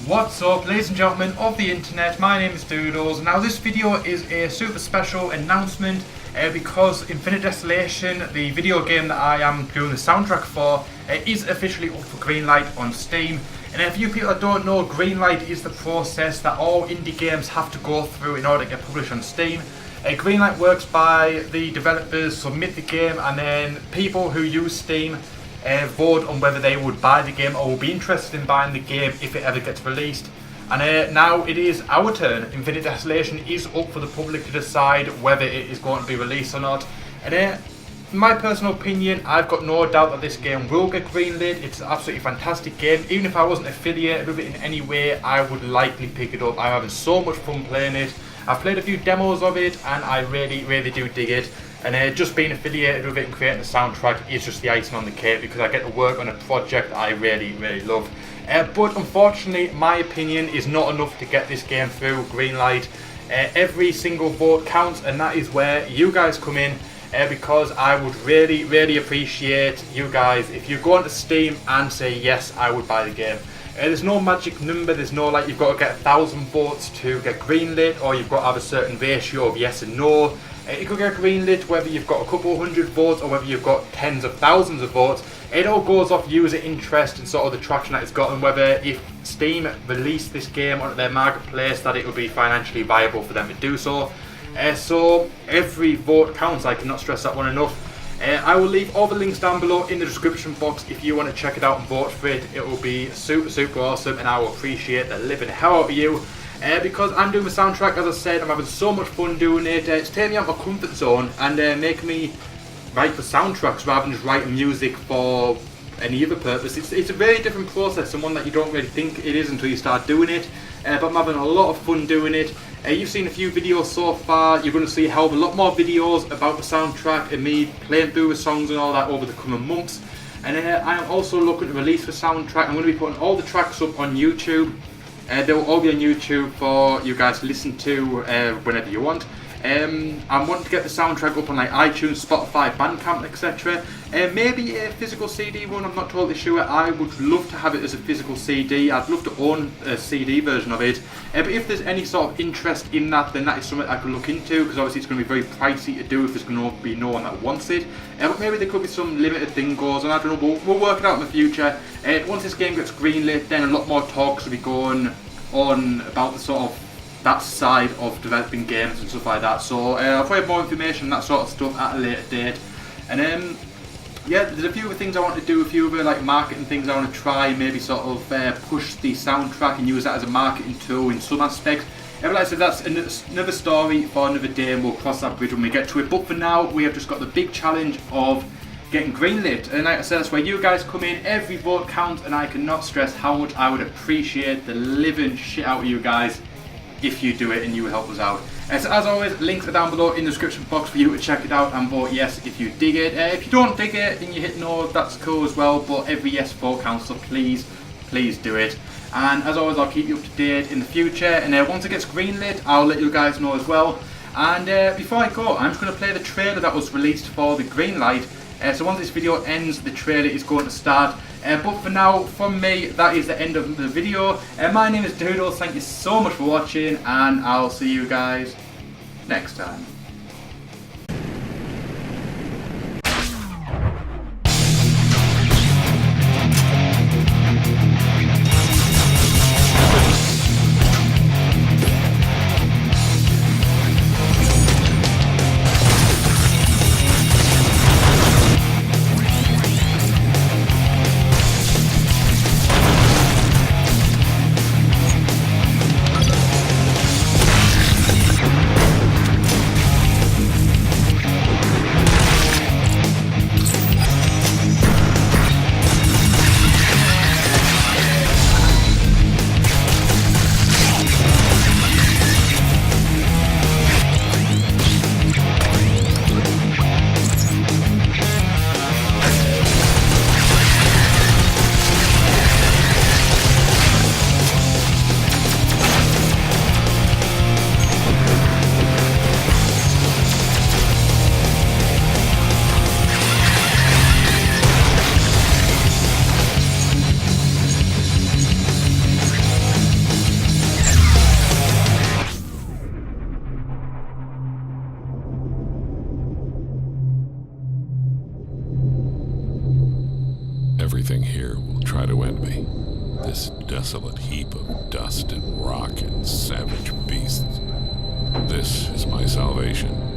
What's up, ladies and gentlemen of the internet, my name is Doodles. Now this video is a super special announcement because Infinite Desolation, the video game that I am doing the soundtrack for, is officially up for Greenlight on Steam. And if you people that don't know, Greenlight is the process that all indie games have to go through in order to get published on Steam. Greenlight works by the developers submit the game and then people who use Steam vote on whether they would buy the game or will be interested in buying the game if it ever gets released. And now it is our turn. Infinite Desolation is up for the public to decide whether it is going to be released or not. And in my personal opinion, I've got no doubt that this game will get greenlit. It's an absolutely fantastic game. Even if I wasn't affiliated with it in any way, I would likely pick it up. I'm having so much fun playing it. I've played a few demos of it and I really do dig it. And just being affiliated with it and creating a soundtrack is just the icing on the cake because I get to work on a project that I really love. But unfortunately, my opinion is not enough to get this game through Greenlight. Every single vote counts, and that is where you guys come in. Because I would really appreciate you guys if you go onto Steam and say yes, I would buy the game. There's no magic number. There's no like you've got to get 1,000 votes to get greenlit, or you've got to have a certain ratio of yes and no. It could get greenlit whether you've got a couple hundred votes or whether you've got tens of thousands of votes. It all goes off user interest and sort of the traction that it's got, and whether if Steam release this game onto their marketplace that it would be financially viable for them to do so. So every vote counts. I cannot stress that one enough. I will leave all the links down below in the description box if you want to check it out and vote for it. It will be super awesome, and I will appreciate the living hell out of you. Because I'm doing the soundtrack, as I said, I'm having so much fun doing it. It's taking me out of my comfort zone and making me write for soundtracks rather than just writing music for any other purpose. It's a very different process and one that you don't really think it is until you start doing it. But I'm having a lot of fun doing it. You've seen a few videos so far. You're going to see a hell of a lot more videos about the soundtrack and me playing through the songs and all that over the coming months. And I am also looking to release the soundtrack. I'm going to be putting all the tracks up on YouTube. They will all be on YouTube for you guys to listen to whenever you want. I'm wanting to get the soundtrack up on like iTunes, Spotify, Bandcamp, etc. Maybe a physical CD one, I'm not totally sure. I would love to have it as a physical CD. I'd love to own a CD version of it. But if there's any sort of interest in that, then that is something I could look into, because obviously it's going to be very pricey to do if there's going to be no one that wants it. But maybe there could be some limited thing goes on, I don't know, we'll work it out in the future. Once this game gets greenlit, then a lot more talks will be going on about the sort of that side of developing games and stuff like that. So I'll probably have more information on that sort of stuff at a later date. And yeah, there's a few other things I want to do, a few other like marketing things I want to try, maybe sort of push the soundtrack and use that as a marketing tool in some aspects. Like I said, that's another story for another day, and we'll cross that bridge when we get to it. But for now, we have just got the big challenge of getting greenlit, and like I said, that's where you guys come in. Every vote counts, and I cannot stress how much I would appreciate the living shit out of you guys if you do it and you help us out. So as always, links are down below in the description box for you to check it out and vote yes if you dig it. If you don't dig it and you hit no, that's cool as well, but every yes vote counts, so please do it. And as always, I'll keep you up to date in the future, and once it gets greenlit, I'll let you guys know as well. And before I go, I'm just going to play the trailer that was released for the Greenlight. So once this video ends, the trailer is going to start. But for now, from me, that is the end of the video. My name is Doodles, thank you so much for watching, and I'll see you guys next time. this desolate heap of dust and rock and savage beasts. This is my salvation.